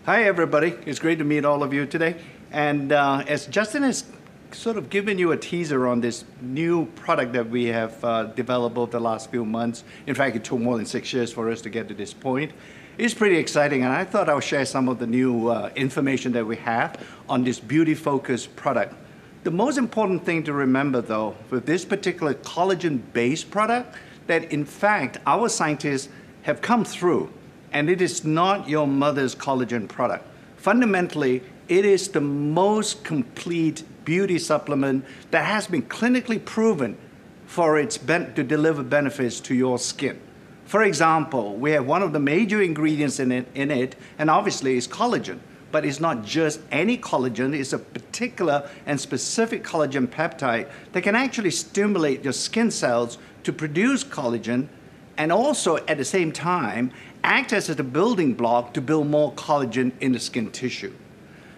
Hi, everybody. It's great to meet all of you today. And as Justin has sort of given you a teaser on this new product that we have developed over the last few months, in fact, it took more than 6 years for us to get to this point. It's pretty exciting, and I thought I'll share some of the new information that we have on this beauty-focused product. The most important thing to remember, though, with this particular collagen-based product, that in fact, our scientists have come through, and it is not your mother's collagen product. Fundamentally, it is the most complete beauty supplement that has been clinically proven for to deliver benefits to your skin. For example, we have one of the major ingredients in it, and obviously it's collagen. But it's not just any collagen, it's a particular and specific collagen peptide that can actually stimulate your skin cells to produce collagen, and also at the same time act as a building block to build more collagen in the skin tissue.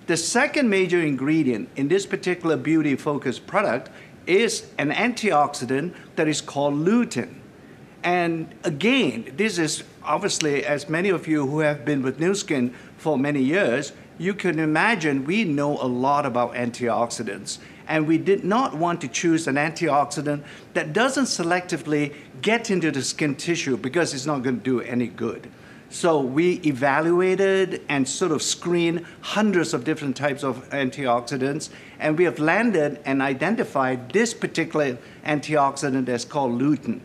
The second major ingredient in this particular beauty-focused product is an antioxidant that is called lutein. And again, this is obviously, as many of you who have been with Nu Skin for many years, you can imagine we know a lot about antioxidants. And we did not want to choose an antioxidant that doesn't selectively get into the skin tissue because it's not going to do any good. So we evaluated and sort of screened hundreds of different types of antioxidants, and we have landed and identified this particular antioxidant that's called lutein.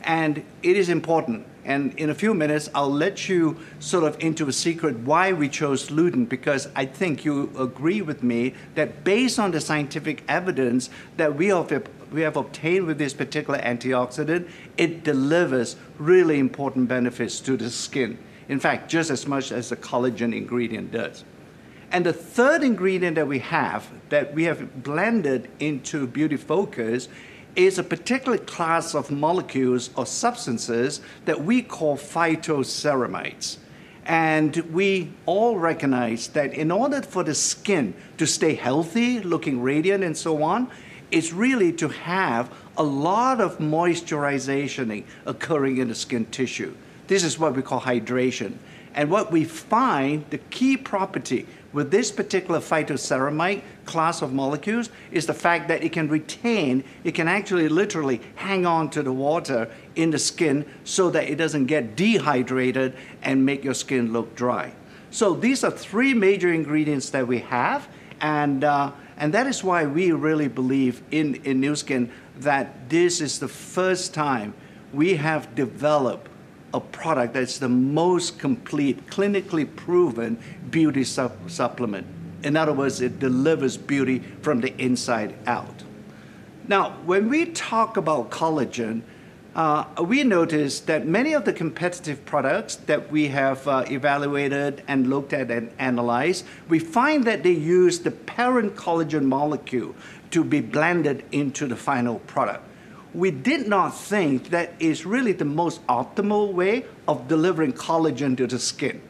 And it is important. And in a few minutes, I'll let you sort of into a secret why we chose lutein, because I think you agree with me that based on the scientific evidence that we have obtained with this particular antioxidant, it delivers really important benefits to the skin. In fact, just as much as the collagen ingredient does. And the third ingredient that we have blended into Beauty Focus is a particular class of molecules or substances that we call phytoceramides. And we all recognize that in order for the skin to stay healthy, looking radiant and so on, it's really to have a lot of moisturization occurring in the skin tissue. This is what we call hydration. And what we find, the key property with this particular phytoceramide class of molecules is the fact that it can actually literally hang on to the water in the skin so that it doesn't get dehydrated and make your skin look dry. So these are three major ingredients that we have, and that is why we really believe in Nu Skin that this is the first time we have developed a product that's the most complete, clinically proven beauty supplement. In other words, it delivers beauty from the inside out. Now, when we talk about collagen, we notice that many of the competitive products that we have evaluated and looked at and analyzed, we find that they use the parent collagen molecule to be blended into the final product. We did not think that is really the most optimal way of delivering collagen to the skin.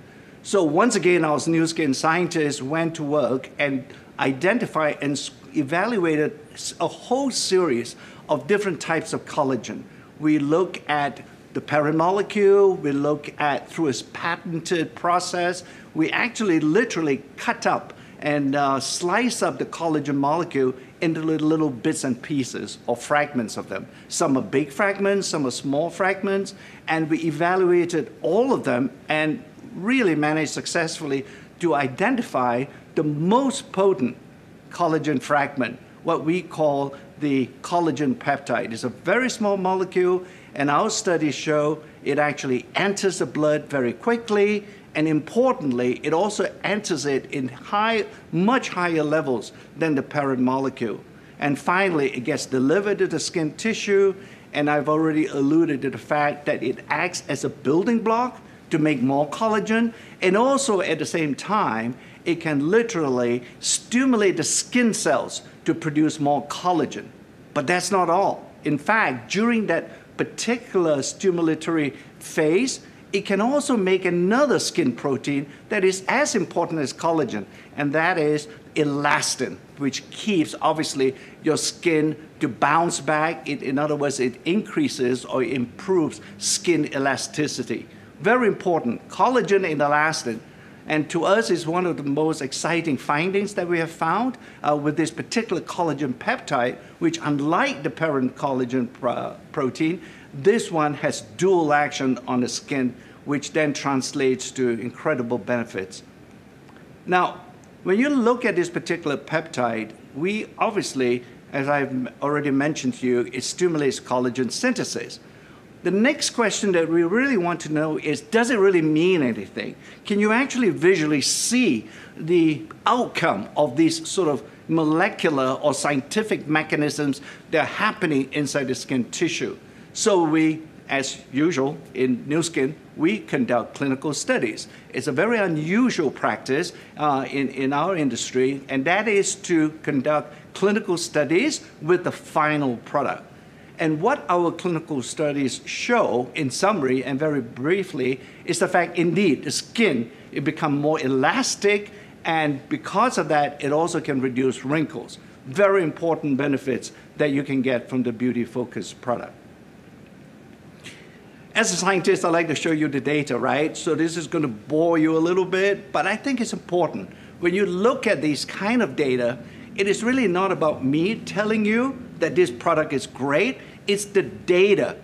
So once again, our Nu Skin scientists went to work and identified and evaluated a whole series of different types of collagen. We look at the parent molecule, we look at through a patented process, we actually literally cut up and slice up the collagen molecule into little bits and pieces or fragments of them. Some are big fragments, some are small fragments, and we evaluated all of them and really managed successfully to identify the most potent collagen fragment, what we call the collagen peptide. It's a very small molecule, and our studies show it actually enters the blood very quickly, and importantly, it also enters it in much higher levels than the parent molecule. And finally, it gets delivered to the skin tissue, and I've already alluded to the fact that it acts as a building block to make more collagen, and also at the same time, it can literally stimulate the skin cells to produce more collagen. But that's not all. In fact, during that particular stimulatory phase, it can also make another skin protein that is as important as collagen, and that is elastin, which keeps, obviously, your skin to bounce back. In other words, it increases or improves skin elasticity. Very important. Collagen and elastin And to us, it's one of the most exciting findings that we have found with this particular collagen peptide, which unlike the parent collagen protein, this one has dual action on the skin, which then translates to incredible benefits. Now, when you look at this particular peptide, we obviously, as I've already mentioned to you, it stimulates collagen synthesis. The next question that we really want to know is, does it really mean anything? Can you actually visually see the outcome of these sort of molecular or scientific mechanisms that are happening inside the skin tissue? So we, as usual in Nu Skin, we conduct clinical studies. It's a very unusual practice in our industry, and that is to conduct clinical studies with the final product. And what our clinical studies show, in summary and very briefly, is the fact, indeed, the skin, it becomes more elastic, and because of that, it also can reduce wrinkles. Very important benefits that you can get from the Beauty Focus product. As a scientist, I like to show you the data, right? So this is going to bore you a little bit, but I think it's important. When you look at these kind of data, it is really not about me telling you that this product is great. It's the data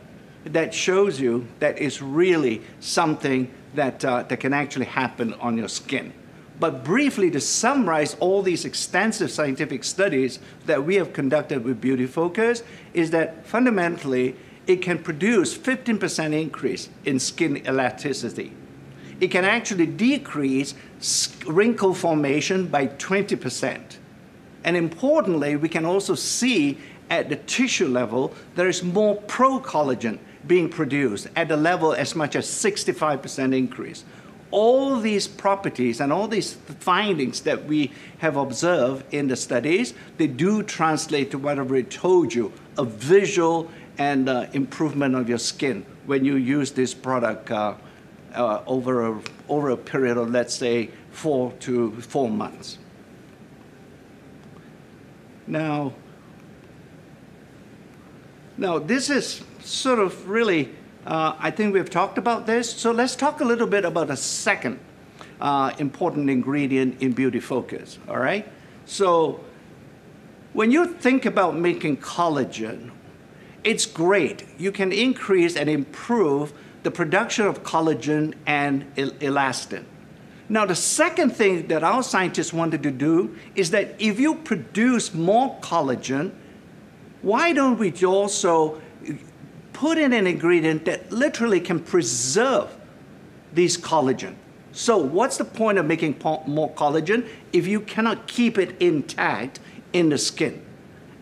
that shows you that it's really something that can actually happen on your skin. But briefly, to summarize all these extensive scientific studies that we have conducted with Beauty Focus, is that fundamentally, it can produce 15% increase in skin elasticity. It can actually decrease wrinkle formation by 20%. And importantly, we can also see at the tissue level, there is more pro-collagen being produced at the level as much as 65% increase. All these properties and all these findings that we have observed in the studies, they do translate to whatever it told you, a visual and improvement of your skin when you use this product over a period of, let's say, 4 to 4 months. Now, this is sort of really, I think we've talked about this. So let's talk a little bit about a second important ingredient in Beauty Focus, all right? So when you think about making collagen, it's great. You can increase and improve the production of collagen and elastin. Now, the second thing that our scientists wanted to do is that if you produce more collagen, why don't we also put in an ingredient that literally can preserve these collagen? So what's the point of making more collagen if you cannot keep it intact in the skin?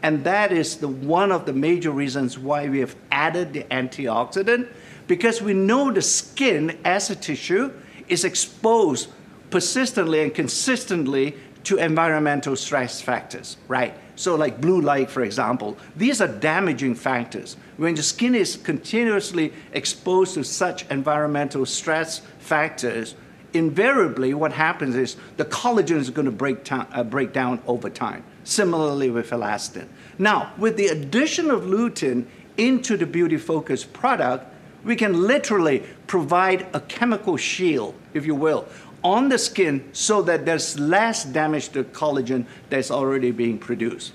And that is one of the major reasons why we have added the antioxidant, because we know the skin as a tissue is exposed persistently and consistently to environmental stress factors, right? So like blue light, for example, these are damaging factors. When the skin is continuously exposed to such environmental stress factors, invariably what happens is the collagen is going to break down over time. Similarly with elastin. Now, with the addition of lutein into the Beauty Focus product, we can literally provide a chemical shield, if you will, on the skin so that there's less damage to collagen that's already being produced.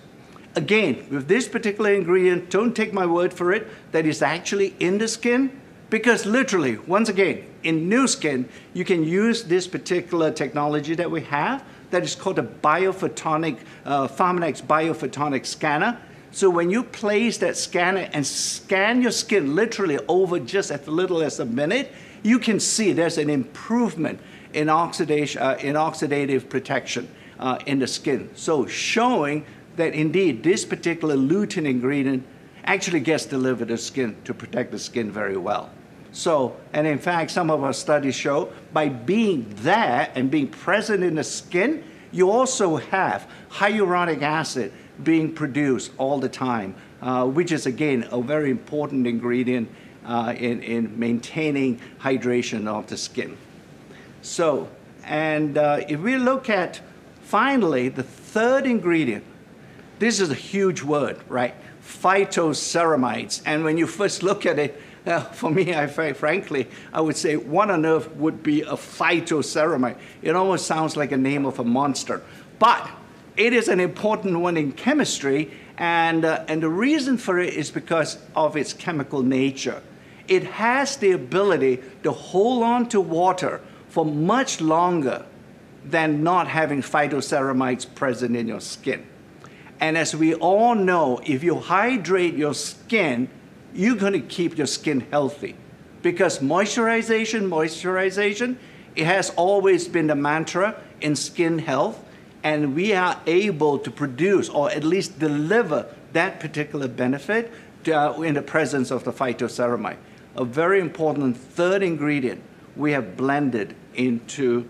Again, with this particular ingredient, don't take my word for it, that is actually in the skin, because literally, once again, in Nu Skin, you can use this particular technology that we have that is called a biophotonic, Pharmanex biophotonic scanner. So when you place that scanner and scan your skin literally over just as little as a minute, you can see there's an improvement in oxidative protection in the skin. So showing that indeed this particular lutein ingredient actually gets delivered to the skin to protect the skin very well. So, and in fact, some of our studies show by being there and being present in the skin, you also have hyaluronic acid being produced all the time, which is, again, a very important ingredient in maintaining hydration of the skin. So, and if we look at, finally, the third ingredient, this is a huge word, right? Phytoceramides. And when you first look at it, For me, frankly, I would say what on earth would be a phytoceramide? It almost sounds like a name of a monster. But it is an important one in chemistry, and the reason for it is because of its chemical nature. It has the ability to hold on to water for much longer than not having phytoceramides present in your skin. And as we all know, if you hydrate your skin, you're going to keep your skin healthy. Because moisturization, it has always been the mantra in skin health, and we are able to produce or at least deliver that particular benefit in the presence of the phytoceramide. A very important third ingredient we have blended into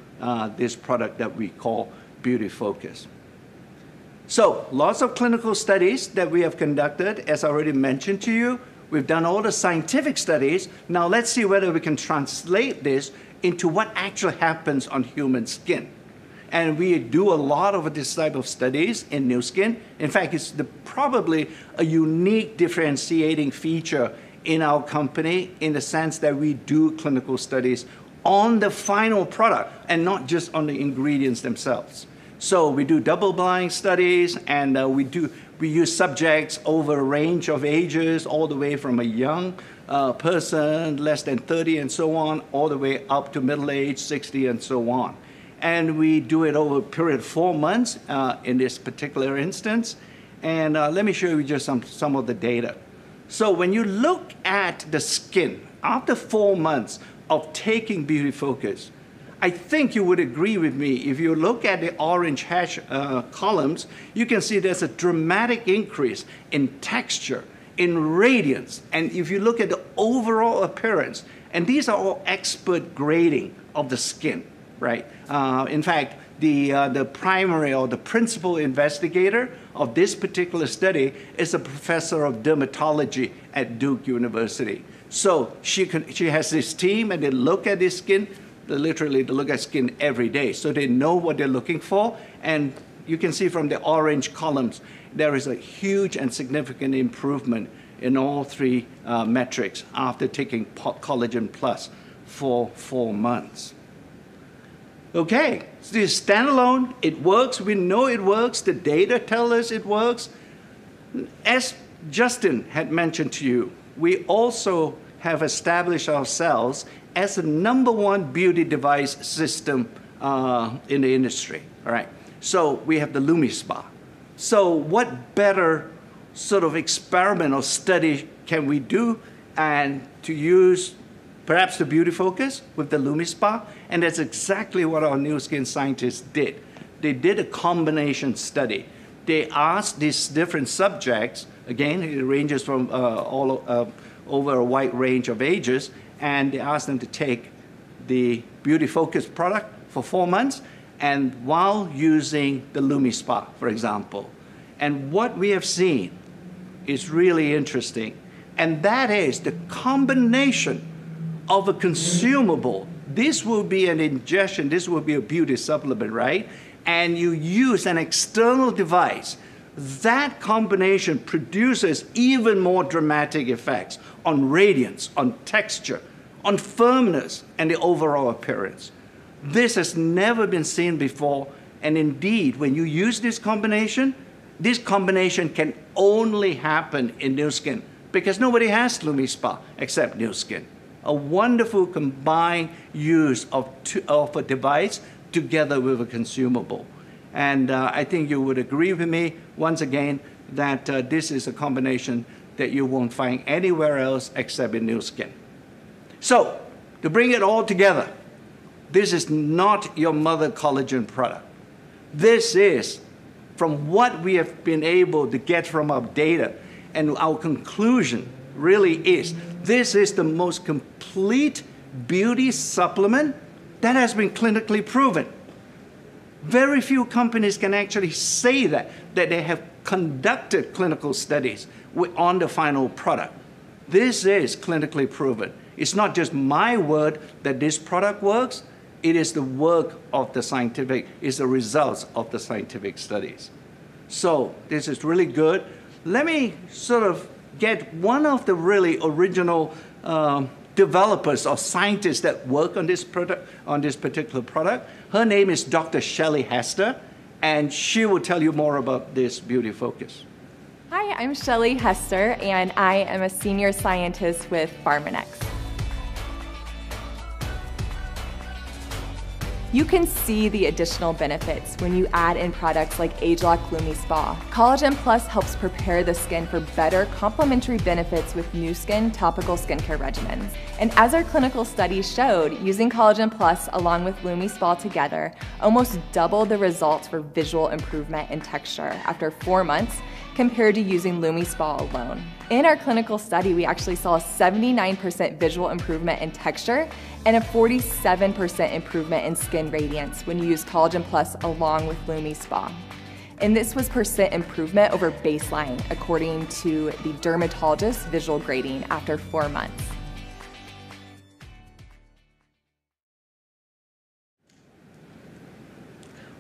this product that we call Beauty Focus. So, lots of clinical studies that we have conducted, as I already mentioned to you. We've done all the scientific studies. Now let's see whether we can translate this into what actually happens on human skin. And we do a lot of this type of studies in Nu Skin. In fact, it's probably a unique differentiating feature in our company in the sense that we do clinical studies on the final product and not just on the ingredients themselves. So we do double-blind studies, and we use subjects over a range of ages, all the way from a young person, less than 30 and so on, all the way up to middle age, 60 and so on. And we do it over a period of 4 months in this particular instance. And let me show you just some of the data. So when you look at the skin, after 4 months of taking Beauty Focus, I think you would agree with me. If you look at the orange hash columns, you can see there's a dramatic increase in texture, in radiance, and if you look at the overall appearance, and these are all expert grading of the skin, right? In fact, the primary or the principal investigator of this particular study is a professor of dermatology at Duke University. So she has this team, and they look at this skin. They look at skin every day, so they know what they're looking for. And you can see from the orange columns, there is a huge and significant improvement in all three metrics after taking Collagen Plus for 4 months. Okay, so this standalone, it works. We know it works. The data tell us it works. As Justin had mentioned to you, we also have established ourselves as the #1 beauty device system in the industry, all right? So we have the LumiSpa. So what better sort of experiment or study can we do and to use perhaps the Beauty Focus with the LumiSpa? And that's exactly what our Nu Skin scientists did. They did a combination study. They asked these different subjects, again, it ranges from over a wide range of ages, and they asked them to take the Beauty Focus product for 4 months, and while using the LumiSpa, for example. And what we have seen is really interesting, and that is the combination of a consumable. This will be an ingestion, this will be a beauty supplement, right? And you use an external device. That combination produces even more dramatic effects on radiance, on texture, on firmness, and the overall appearance. This has never been seen before, and indeed, when you use this combination can only happen in Nu Skin because nobody has LumiSpa except Nu Skin. A wonderful combined use of a device together with a consumable. And I think you would agree with me, once again, that this is a combination that you won't find anywhere else except in Nu Skin. So, to bring it all together, this is not your mother collagen product. This is, from what we have been able to get from our data, and our conclusion really is, this is the most complete beauty supplement that has been clinically proven. Very few companies can actually say that they have conducted clinical studies on the final product. This is clinically proven. It's not just my word that this product works, it is the work of the scientific, it's the results of the scientific studies. So this is really good. Let me sort of get one of the really original developers or scientists that work on this product, on this particular product. Her name is Dr. Shelley Hester, and she will tell you more about this beauty focus. Hi, I'm Shelley Hester, and I am a senior scientist with Pharmanex. You can see the additional benefits when you add in products like ageLOC Lumi Spa. Collagen Plus helps prepare the skin for better complementary benefits with new skin topical skincare regimens. And as our clinical studies showed, using Collagen Plus along with Lumi Spa together almost doubled the results for visual improvement in texture after 4 months compared to using Lumi Spa alone. In our clinical study, we actually saw a 79% visual improvement in texture and a 47% improvement in skin radiance when you use Collagen Plus along with Lumi Spa. And this was percent improvement over baseline according to the dermatologist visual grading after 4 months.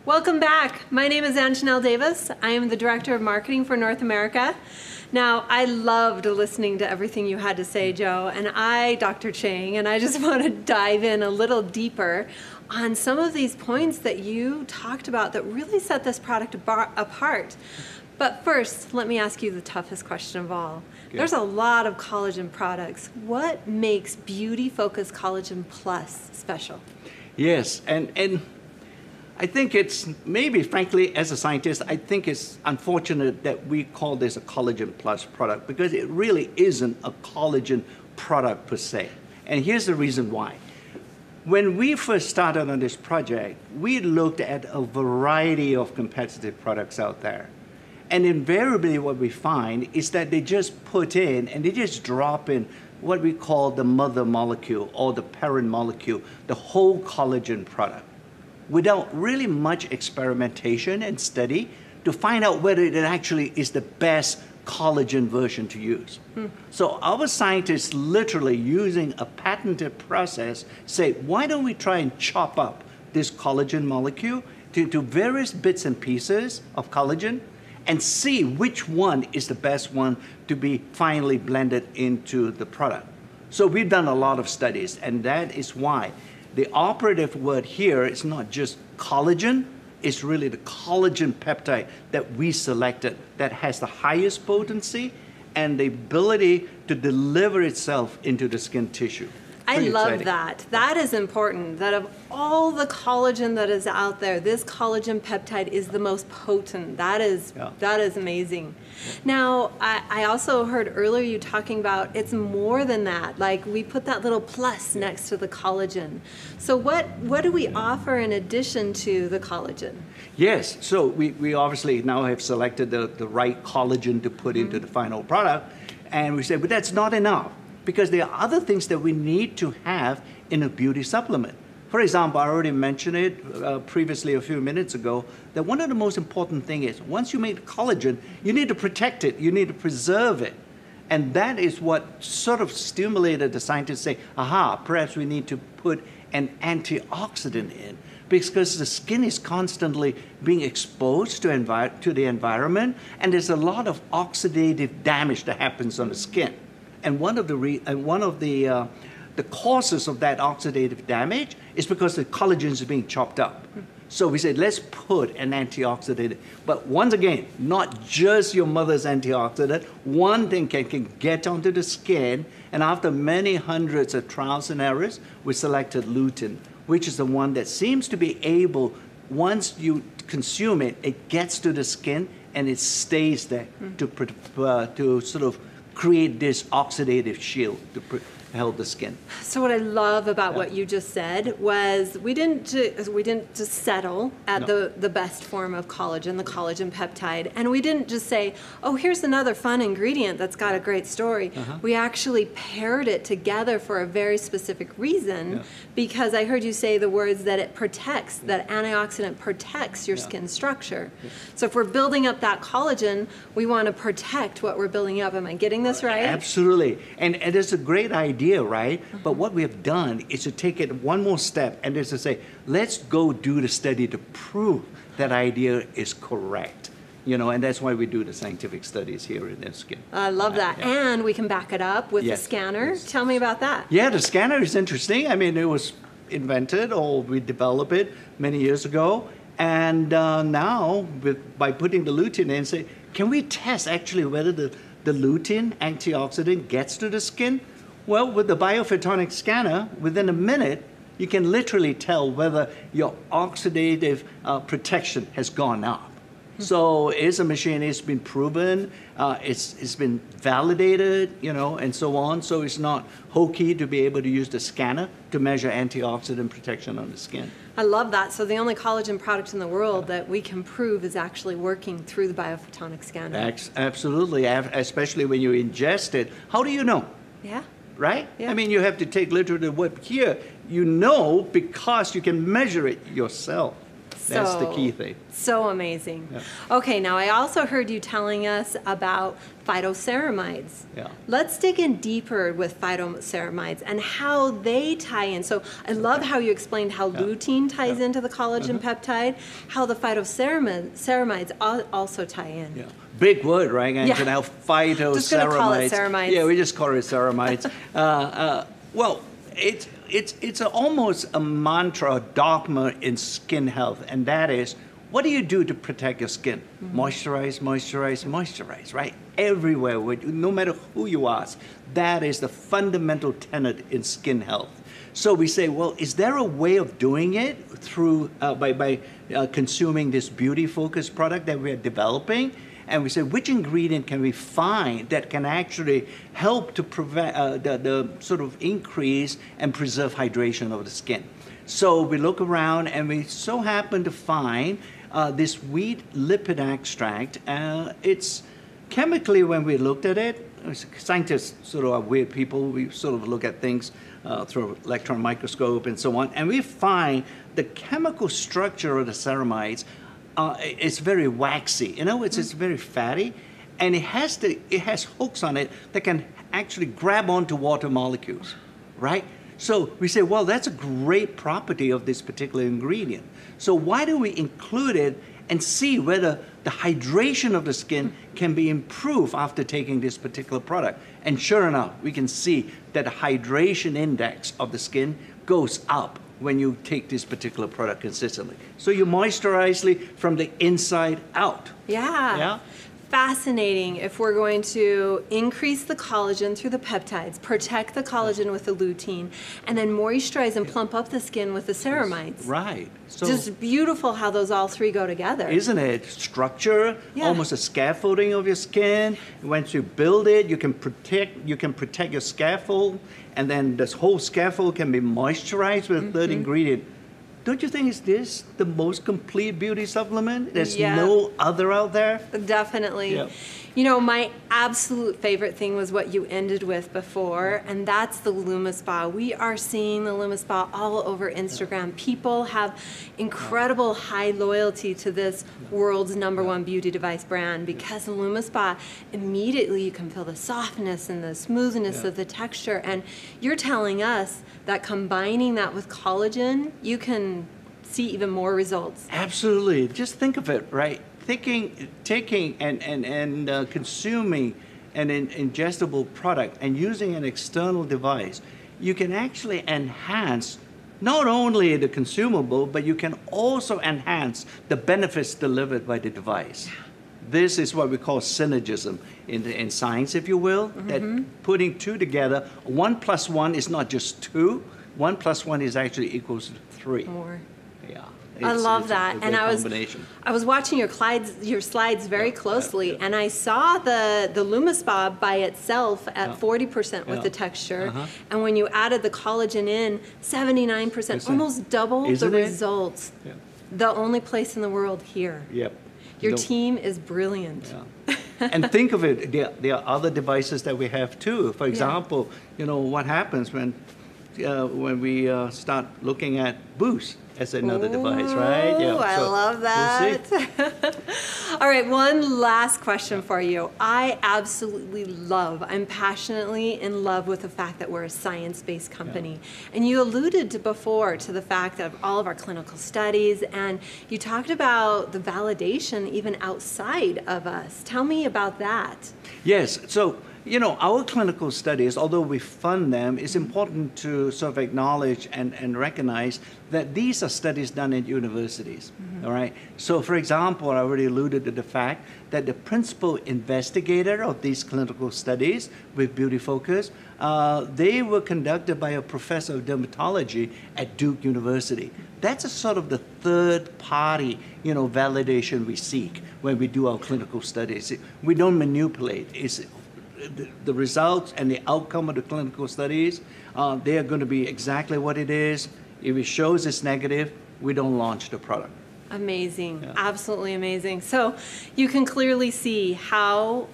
Welcome back. My name is Anjanelle Davis. I am the Director of Marketing for North America. Now, I loved listening to everything you had to say, Joe, and Dr. Chang, and I just want to dive in a little deeper on some of these points that you talked about that really set this product apart. But first, let me ask you the toughest question of all. Okay. There's a lot of collagen products. What makes Beauty Focus Collagen Plus special? Yes, and I think it's maybe, frankly, as a scientist, I think it's unfortunate that we call this a Collagen Plus product because it really isn't a collagen product per se. And here's the reason why. When we first started on this project, we looked at a variety of competitive products out there. And invariably what we find is that they just put in and they just drop in what we call the mother molecule or the parent molecule, the whole collagen product, without really much experimentation and study to find out whether it actually is the best collagen version to use. So our scientists literally using a patented process say, why don't we try and chop up this collagen molecule to various bits and pieces of collagen and see which one is the best one to be finally blended into the product. So we've done a lot of studies, and that is why the operative word here is not just collagen, it's really the collagen peptide that we selected that has the highest potency and the ability to deliver itself into the skin tissue. I Pretty love exciting. that. That is important, that of all the collagen that is out there, this collagen peptide is the most potent. That is amazing. Now, I also heard earlier you talking about it's more than that. Like we put that little plus next to the collagen. So what do we offer in addition to the collagen? Yes, so we obviously now have selected the right collagen to put into the final product, and we said, but that's not enough, because there are other things that we need to have in a beauty supplement. For example, I already mentioned it previously a few minutes ago, that one of the most important things is once you make collagen, you need to protect it, you need to preserve it. And that is what sort of stimulated the scientists to say, aha, perhaps we need to put an antioxidant in, because the skin is constantly being exposed to the environment, and there's a lot of oxidative damage that happens on the skin. And one of the causes of that oxidative damage is because the collagen is being chopped up. So we said, let's put an antioxidant. But once again, not just your mother's antioxidant. One thing can get onto the skin, and after many hundreds of trials and errors, we selected lutein, which is the one that seems to be able, once you consume it, it gets to the skin and it stays there to sort of create this oxidative shield to help the skin. So what I love about what you just said was we didn't just settle at the best form of collagen, the collagen peptide, and we didn't just say, oh, here's another fun ingredient that's got a great story. We actually paired it together for a very specific reason, because I heard you say the words that it protects, that antioxidant protects your skin structure. So if we're building up that collagen, we want to protect what we're building up. Am I getting this right? Absolutely. And it's a great idea, right? But what we have done is to take it one more step and is to say, let's go do the study to prove that idea is correct. and that's why we do the scientific studies here in the skin. I love that. Yeah. And we can back it up with the scanner. Yes. Tell me about that. Yeah, the scanner is interesting. I mean, it was invented, or we developed it many years ago. And now, by putting the lutein in, say, can we test actually whether the lutein antioxidant gets to the skin? Well, with the biophotonic scanner, within a minute, you can literally tell whether your oxidative protection has gone up. So it's a machine, it's been proven, it's been validated, and so on. So it's not hokey to be able to use the scanner to measure antioxidant protection on the skin. I love that. So the only collagen product in the world that we can prove is actually working through the biophotonic scanner. Absolutely, especially when you ingest it. How do you know? Yeah. Right? Yeah. I mean, you have to take literally what here, you know, because you can measure it yourself. That's the key thing. So amazing. Yeah. Okay, now I also heard you telling us about phytoceramides. Yeah. Let's dig in deeper with phytoceramides and how they tie in. So I love how you explained how lutein ties into the collagen peptide, how the phytoceramides also tie in. Yeah. Big word, right? And Yeah. now phytoceramides. Just gonna call it ceramides. Yeah, we just call it ceramides. Well, it's almost a mantra, a dogma in skin health, and that is, what do you do to protect your skin? Moisturize, moisturize, moisturize, right? Everywhere, no matter who you ask, that is the fundamental tenet in skin health. So we say, well, is there a way of doing it through by consuming this beauty-focused product that we're developing? And we say, which ingredient can we find that can actually help to prevent the sort of increase and preserve hydration of the skin? So we look around and we so happen to find this wheat lipid extract. It's chemically, when we looked at it, scientists sort of are weird people. We sort of look at things through electron microscope and so on. And we find the chemical structure of the ceramides it's very waxy, it's very fatty, and it has hooks on it that can actually grab onto water molecules, right? So we say, well, that's a great property of this particular ingredient. So why do we include it and see whether the hydration of the skin can be improved after taking this particular product? And sure enough, we can see that the hydration index of the skin goes up when you take this particular product consistently. So you moisturize from the inside out. Yeah. Yeah. Fascinating. If we're going to increase the collagen through the peptides, protect the collagen with the lutein, and then moisturize and plump up the skin with the ceramides. Right. So just beautiful how those all three go together. Isn't it? Structure, Yeah. almost a scaffolding of your skin. Once you build it, you can protect your scaffold, and then this whole scaffold can be moisturized with a third ingredient. Don't you think is this the most complete beauty supplement? There's no other out there? Definitely. Yeah. You know, my absolute favorite thing was what you ended with before, and that's the LumiSpa. We are seeing the LumiSpa all over Instagram. People have incredible high loyalty to this world's #1 beauty device brand because the LumiSpa, immediately you can feel the softness and the smoothness of the texture. And you're telling us that combining that with collagen, you can see even more results. Absolutely. Just think of it, right? Taking and consuming an ingestible product and using an external device, you can actually enhance not only the consumable, but you can also enhance the benefits delivered by the device. This is what we call synergism in science, if you will, that putting two together, 1 + 1 is not just 2, 1 + 1 is actually equals to 3. More. Yeah. I love it's that. a And great I was watching your slides very closely, and I saw the LumiSpa by itself at 40% with the texture, and when you added the collagen in, 79%, almost double Isn't the it? results. Yeah. The only place in the world here. Yep. Your team is brilliant. Yeah. And think of it, there are other devices that we have too. For example, what happens when when we start looking at Boost as another device, right? Yeah, I love that. We'll All right, one last question for you. I absolutely I'm passionately in love with the fact that we're a science-based company. And you alluded to before to the fact of all of our clinical studies, and you talked about the validation even outside of us. Tell me about that. Yes, so our clinical studies, although we fund them, it's important to sort of acknowledge and recognize that these are studies done at universities, all right? So for example, I already alluded to the fact that the principal investigator of these clinical studies with Beauty Focus, they were conducted by a professor of dermatology at Duke University. That's a sort of the third party, validation we seek when we do our clinical studies. We don't manipulate. It's the results and the outcome of the clinical studies, they are going to be exactly what it is. If it shows it's negative, we don't launch the product. Amazing, absolutely amazing. So you can clearly see how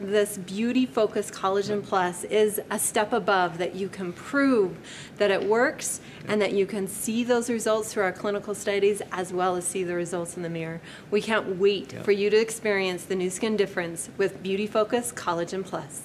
this beauty-focused Collagen Plus is a step above, that you can prove that it works and that you can see those results through our clinical studies as well as see the results in the mirror. We can't wait for you to experience the new skin difference with beauty-focused Collagen Plus.